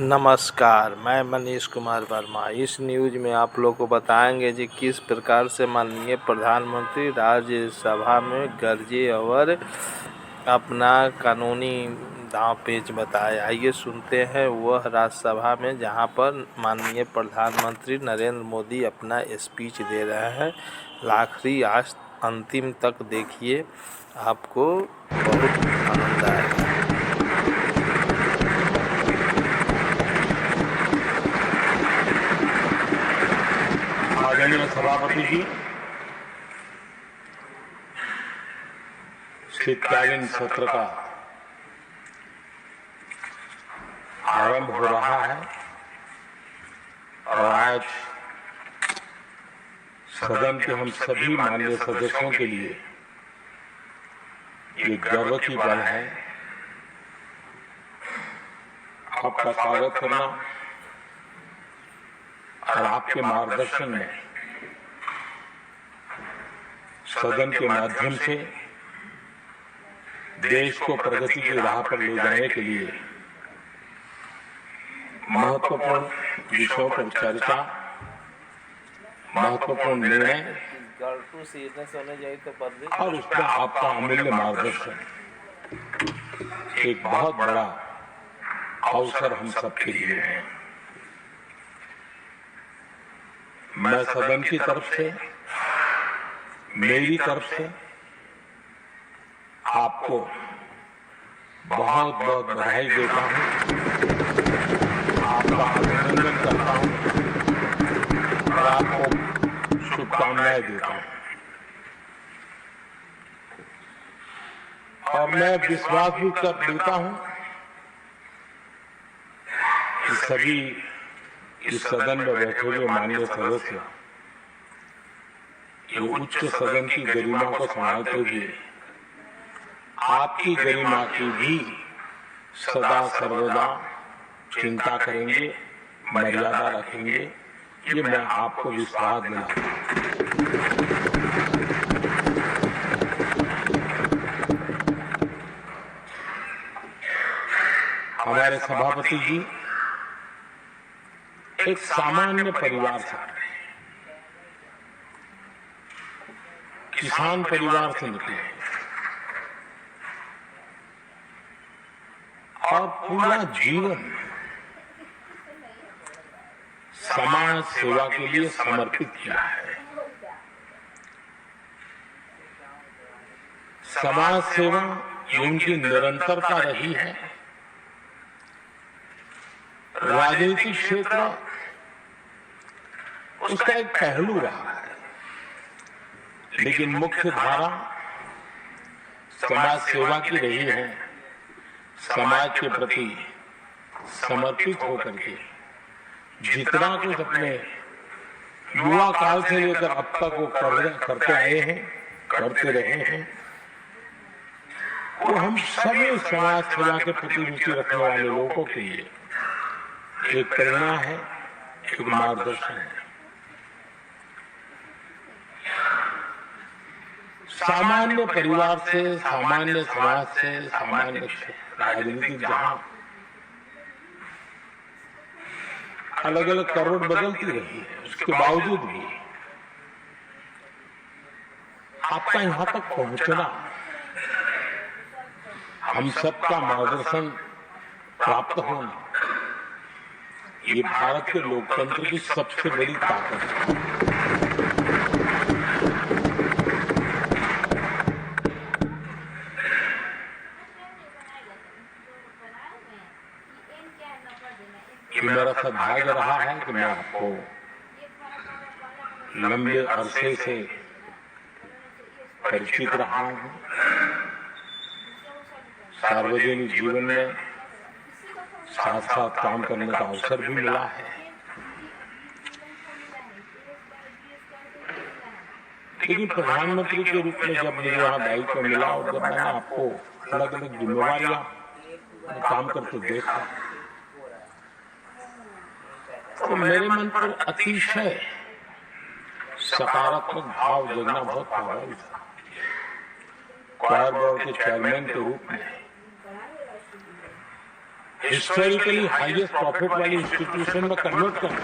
नमस्कार, मैं मनीष कुमार वर्मा। इस न्यूज़ में आप लोग को बताएंगे जी किस प्रकार से माननीय प्रधानमंत्री राज्यसभा में गरजे और अपना कानूनी दांव-पेच बताए। आइए सुनते हैं वह राज्यसभा में जहां पर माननीय प्रधानमंत्री नरेंद्र मोदी अपना स्पीच दे रहे हैं। आखिरी आज अंतिम तक देखिए, आपको बहुत आनंद आएगा। आदरणीय सभापति जी, शीतकालीन सत्र का आरंभ हो रहा है और आज सदन के हम सभी माननीय सदस्यों के लिए ये गर्व की पल है आपका स्वागत करना और आपके मार्गदर्शन में सदन के माध्यम से देश को प्रगति की राह पर ले जाने के लिए महत्वपूर्ण विषयों पर चर्चा, महत्वपूर्ण निर्णय और उसमें आपका अमूल्य मार्गदर्शन एक बहुत बड़ा अवसर हम सबके लिए है। मैं सदन की तरफ से, मेरी तरफ से आपको बहुत बहुत बधाई देता हूं, आपका अभिनंदन करता हूं और आपको शुभकामनाएं देता हूं। और मैं विश्वास भी कर देता हूं कि सभी इस सदन में बैठे हुए माननीय सदस्य ये उच्च सदन की गरिमा को संभालते हुए आपकी गरिमा की भी सदा सर्वदा चिंता करेंगे, मर्यादा रखेंगे, ये मैं आपको विश्वास दिलाता हूं। हमारे सभापति जी एक सामान्य परिवार से, किसान परिवार से निकले और पूरा जीवन समाज सेवा के लिए समर्पित किया है। समाज सेवा उनकी निरंतरता रही है। राजनीतिक क्षेत्र उसका एक पहलू रहा है, लेकिन मुख्य धारा समाज सेवा की रही है। समाज के प्रति समर्पित होकर के जितना कुछ अपने युवा काल से लेकर अब तक वो करते आए हैं, करते रहे हैं, वो हम सभी समाज सेवा के प्रति रुचि रखने वाले लोगों के लिए एक प्रेरणा है, एक मार्गदर्शन है। सामान्य परिवार से, सामान्य समाज से, सामान्य राजनीति जहां अलग अलग करोड़ बदलती रही है, उसके बावजूद भी आपका यहां तक पहुंचना, हम सबका मार्गदर्शन प्राप्त होना, ये भारत के लोकतंत्र की सबसे बड़ी ताकत है। मेरा सौभाग्य रहा है कि मैं आपको लंबे अरसे से परिचित रहा हूं। सार्वजनिक जीवन में साथ साथ काम करने का अवसर भी मिला है। लेकिन प्रधानमंत्री के रूप में जब मुझे वहां दायित्व मिला और जब मैंने आपको अलग अलग जिम्मेवारियां काम करते देखा, तो मेरे मन पर अतिशय सकारात्मक भाव जगना बहुत स्वाभाविक था। क्वायर बोर्ड के चेयरमैन के रूप में हिस्टोरिकली हाईएस्ट प्रॉफिट वाली इंस्टीट्यूशन में कन्वर्ट करना,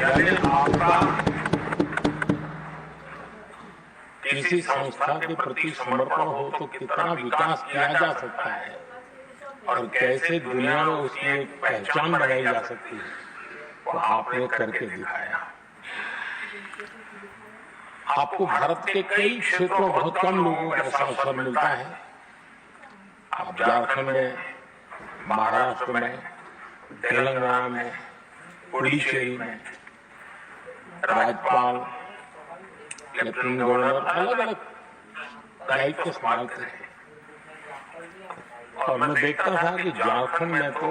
यानी आपका किसी संस्था के प्रति समर्पण हो तो कितना विकास किया जा सकता है और कैसे दुनिया में उसकी एक पहचान बनाई जा सकती है, वो आपने करके दिखाया। आपको भारत के कई क्षेत्रों में बहुत कम लोगों को ऐसा अवसर मिलता है। आप झारखंड में, महाराष्ट्र में, तेलंगाना में, पुडुचेरी में राज्यपाल, लेफ्टिनेंट गवर्नर अलग अलग दायित्व संभालते हैं। और मैं देखता था कि झारखंड में तो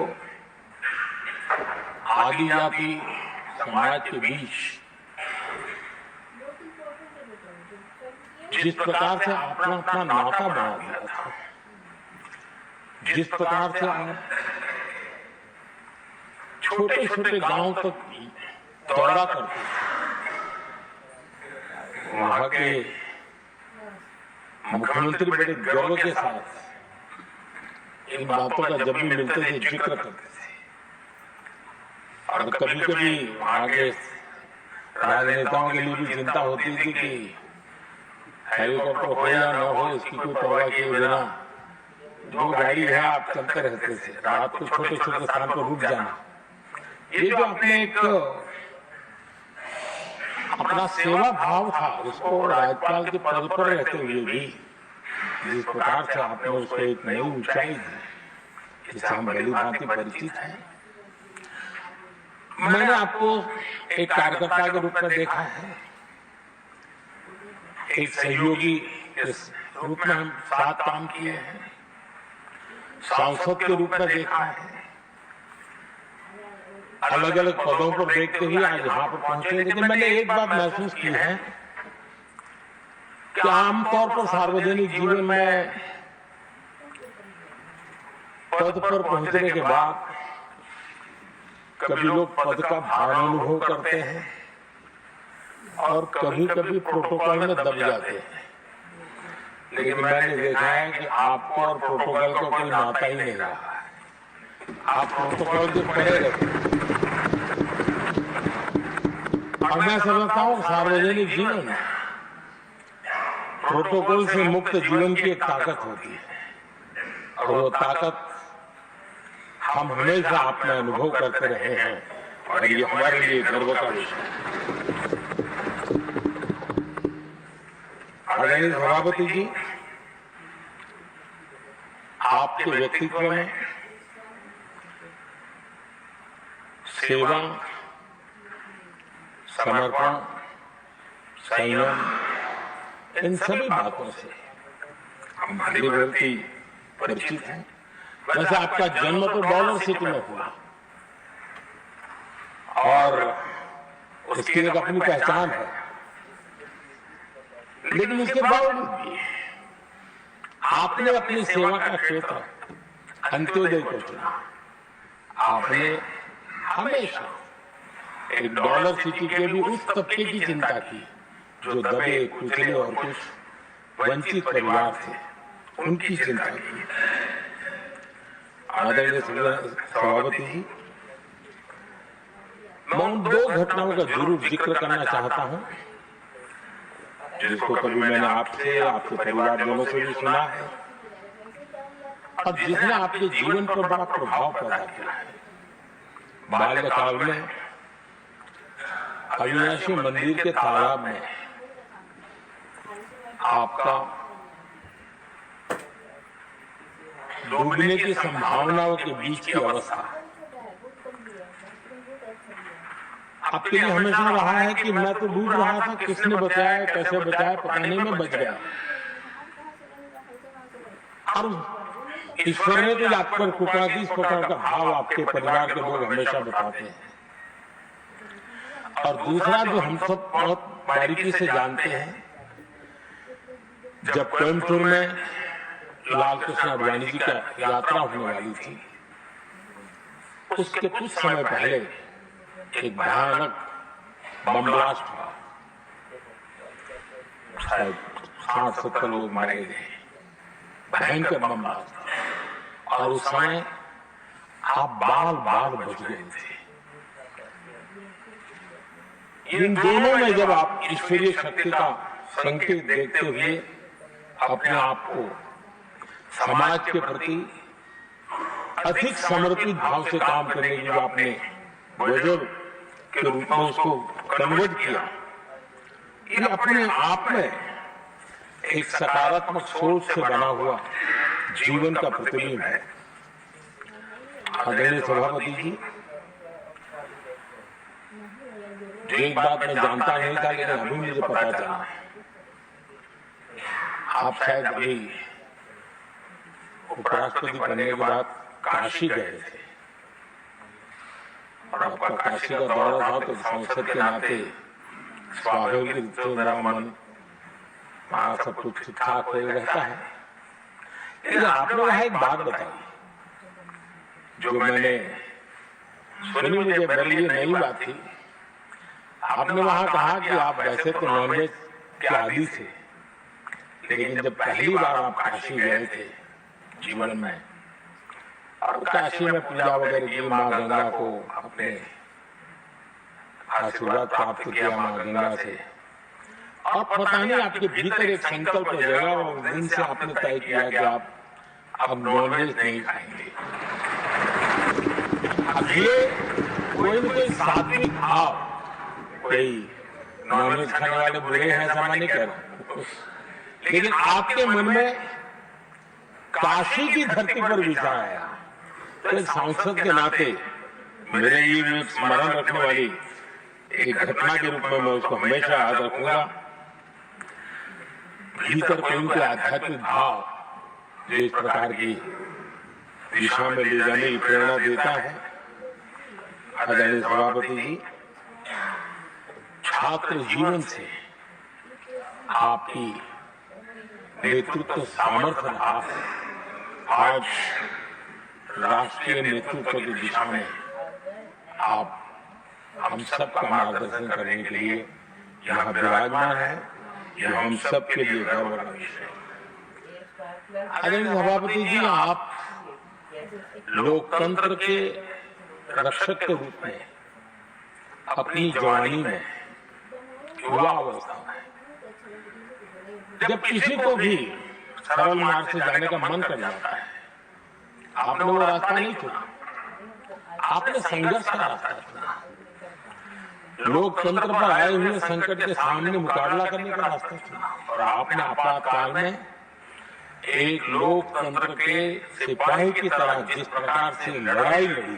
आदिवासी समाज के बीच जिस प्रकार से आपने अपना नाता बना दिया था, जिस प्रकार से आप छोटे छोटे गांव तक दौरा करते थे, वहां के मुख्यमंत्री बड़े गर्व के साथ इन बातों का जब भी मिलते थे जिक्र करते थे। और कभी कभी वहां के राजनेताओं के लिए भी चिंता होती थी कि हेलीकॉप्टर हो या न हो, इसकी कोई परवाह किए बिना जो गाड़ी है आप चलते रहते थे। रात को छोटे छोटे स्थान पर रुक जाना, ये जो आपने एक अपना सेवा भाव था, उसको राज्यपाल के पद पर रहते हुए भी जिस प्रकार से आपने उसको एक नई ऊंचाई दी, जिससे हम भली भांति परिचित हैं। मैंने आपको एक कार्यकर्ता के रूप में देखा है, एक सहयोगी के रूप में हम साथ काम किए हैं, सांसद के रूप में देखा है, अलग अलग पदों पर देखते ही आज यहाँ पर पहुंचे। लेकिन मैंने एक बात महसूस की है कि आमतौर पर सार्वजनिक जीवन में पद पर पहुंचने के बाद कभी लोग पद का भार अनुभव करते हैं और कभी कभी प्रोटोकॉल में दब जाते हैं। लेकिन मैंने देखा है कि आपको और प्रोटोकॉल का कोई नाता ही नहीं रहा। आप प्रोटोकॉल के परे रहते हैं। और मैं समझता हूं सार्वजनिक जीवन में प्रोटोकॉल से मुक्त जीवन की एक ताकत होती है और वो ताकत हम हमेशा अपना अनुभव करते रहे हैं और ये हमारे लिए गर्व का विषय है। आदरणीय सभापति जी, आपके व्यक्तित्व में सेवा, समर्पण, संयम, इन सभी बातों से हम भली भांति परिचित हैं। वैसे आपका जन्म तो डॉलर सिटी में हुआ और उसकी एक अपनी पहचान है, लेकिन इसके बावजूद भी आपने अपनी सेवा का क्षेत्र अंत्योदय को चुना। आपने हमेशा एक डॉलर सिटी के भी उस तबके की चिंता की जो दबे, कुचले और कुछ वंचित परिवार थे, उनकी चिंता की। आदरणीय सभापति जी, मैं उन दो घटनाओं का जरूर जिक्र करना चाहता हूं जिसको कभी मैंने आपसे, आपके परिवार दोनों से भी सुना है और जिसने आपके जीवन पर बड़ा प्रभाव पैदा किया है। बाल्यकाल में अविनाशी मंदिर के तालाब में आपका डूबने की संभावनाओं के बीच की अवस्था आपके लिए हमेशा रहा है कि मैं तो डूब रहा था, किसने बचाया, कैसे बचाया पता नहीं, मैं बच गया। और ईश्वर ने तो आप पर कृपा की, इस प्रकार का भाव आपके परिवार के लोग हमेशा बताते हैं। और दूसरा जो हम सब बहुत बारीकी से जानते हैं, जब कोयम्बटूर में लाल कृष्ण आडवाणी जी का यात्रा होने वाली थी, उसके कुछ समय पहले एक भयानक बम ब्लास्ट हुआ। शायद 60-70 लोग मारे गए। भयंकर बम ब्लास्ट। और उस समय आप बाल बाल बच गए थे। इन दोनों में जब आप ईश्वरीय शक्ति का संकेत देखते हुए अपने आप को समाज के प्रति अधिक समर्पित भाव से काम करने की जो आपने वजह के रूप में उसको कन्वर्ट किया, ये अपने आप में एक सकारात्मक सोच से बना हुआ जीवन का प्रतिबिंब है। आदरणीय सभापति जी, जो एक बात मैं जानता नहीं था लेकिन अभी मुझे पता चला, आप शायद अभी उपराष्ट्रपति बनने के बाद काशी गए थे और आपका काशी का दौरा था, तो सांसद के नाते स्वाभाविक रूप से मेरा मन वहां सब कुछ ठीक ठाक हो रहता है। लेकिन आपने वहां एक बात बताई जो मैंने सुनी, मुझे मेरे लिए नई बात थी। आपने वहां कहा कि आप वैसे तो नॉनवेज के आदी थे, लेकिन जब पहली बार आप काशी गए थे जीवन में और काशी में पूजा वगैरह की, माँ गंगा को अपने आशीर्वाद प्राप्त किया माँ गंगा से, और पता नहीं आपके भीतर एक संकल्प जगा और उस दिन से आपने तय किया कि आप अब नॉनवेज नहीं खाएंगे। अब ये कोई न कोई सात्विक भाव, कोई नॉनवेज खाने वाले बुरे हैं ऐसा मैं नहीं कह रहा, लेकिन आपके मन में काशी की धरती पर विचार आया। तो एक सांसद के नाते मेरे लिए स्मरण रखने वाली एक घटना के रूप में मैं उसको हमेशा याद रखूंगा। भीतर कोई उनके आध्यात्मिक भाव जो इस प्रकार की दिशा में ले जाने की प्रेरणा देता है। आदरणीय सभापति जी, छात्र जीवन से आपकी नेतृत्व सामर्थ्य रहा है। आज राष्ट्रीय नेतृत्व की दिशा में आप हम सबका मार्गदर्शन करने के लिए यहाँ विराजमान है, यह हम सब के लिए गर्व का विषय है। आदरणीय सभापति जी, आप लोकतंत्र के रक्षक के रूप में अपनी जवानी में, युवा अवस्था में, जब किसी को भी सरल मार्ग से जाने का मन कर जाता है, आपने वो रास्ता नहीं चुना, आपने संघर्ष का रास्ता चुना। लोकतंत्र पर आए हुए संकट के सामने मुकाबला करने का रास्ता चुना और आपने आपातकाल में एक लोकतंत्र के सिपाही की तरह जिस प्रकार से लड़ाई लड़ी,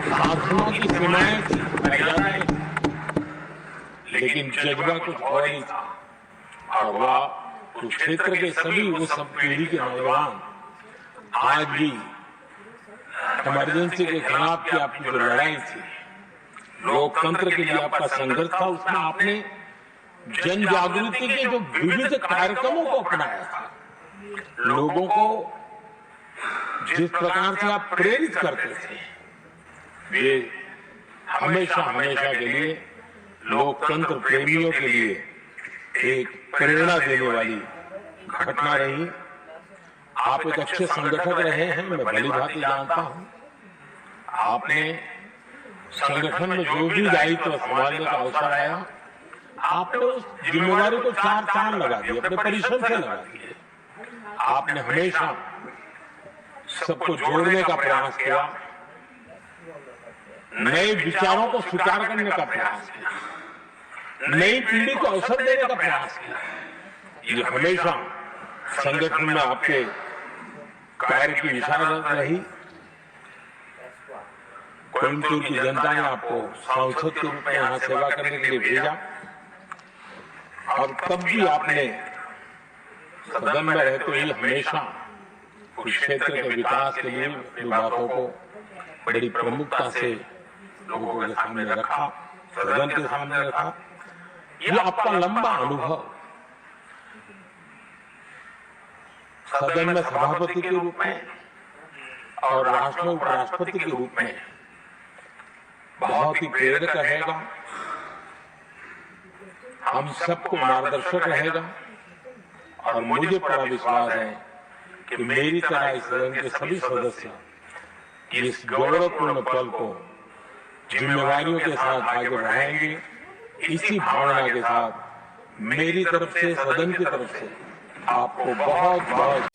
साधनों की सीमाएं थी, मर्यादाएं थी, लेकिन जज्बा कुछ और ही था। और वह कुरुक्षेत्र के सभी वो सब पीढ़ी के नौजवान आज भी इमरजेंसी के खिलाफ की आपकी जो लड़ाई थी, लोकतंत्र के लिए आपका संघर्ष था, उसमें आपने जन जागृति के जो विविध कार्यक्रमों को अपनाया था, लोगों को जिस प्रकार से आप प्रेरित करते थे, वे हमेशा हमेशा के लिए लोकतंत्र प्रेमियों के लिए एक प्रेरणा देने वाली घटना रही। आप एक अच्छे संगठक रहे हैं, मैं भली भांति जानता हूं। आपने संगठन में जो भी दायित्व संभालने का अवसर आया, आपने उस जिम्मेदारी को 4 चांद लगा दिए, अपने परिश्रम से लगा दिए। आपने हमेशा सबको जोड़ने का प्रयास किया, नए विचारों को स्वीकार करने का प्रयास किया, नई पीढ़ी को अवसर देने का प्रयास किया। ये हमेशा संगठन में आपके कार्य की विशालता रही। कोयम्बटूर की जनता ने आपको सांसद के रूप में यहाँ सेवा करने के लिए भेजा और तब भी आपने सदन में रहते हुए हमेशा कुरुक्षेत्र के विकास के लिए अपनी बातों को बड़ी प्रमुखता से लोगों के सामने रखा, सदन के सामने रखा। ये आपका लंबा अनुभव सदन में सभापति के रूप में और राष्ट्र में उपराष्ट्रपति के रूप में बहुत ही प्रेरक रहेगा, हम सबको मार्गदर्शक रहेगा। और मुझे पूरा विश्वास है कि मेरी तरह इस सदन के सभी सदस्य इस गौरवपूर्ण पल को जिम्मेवारियों के साथ आगे बढ़ाएंगे। इसी भावना के साथ मेरी तरफ से, सदन की तरफ से आपको बहुत बहुत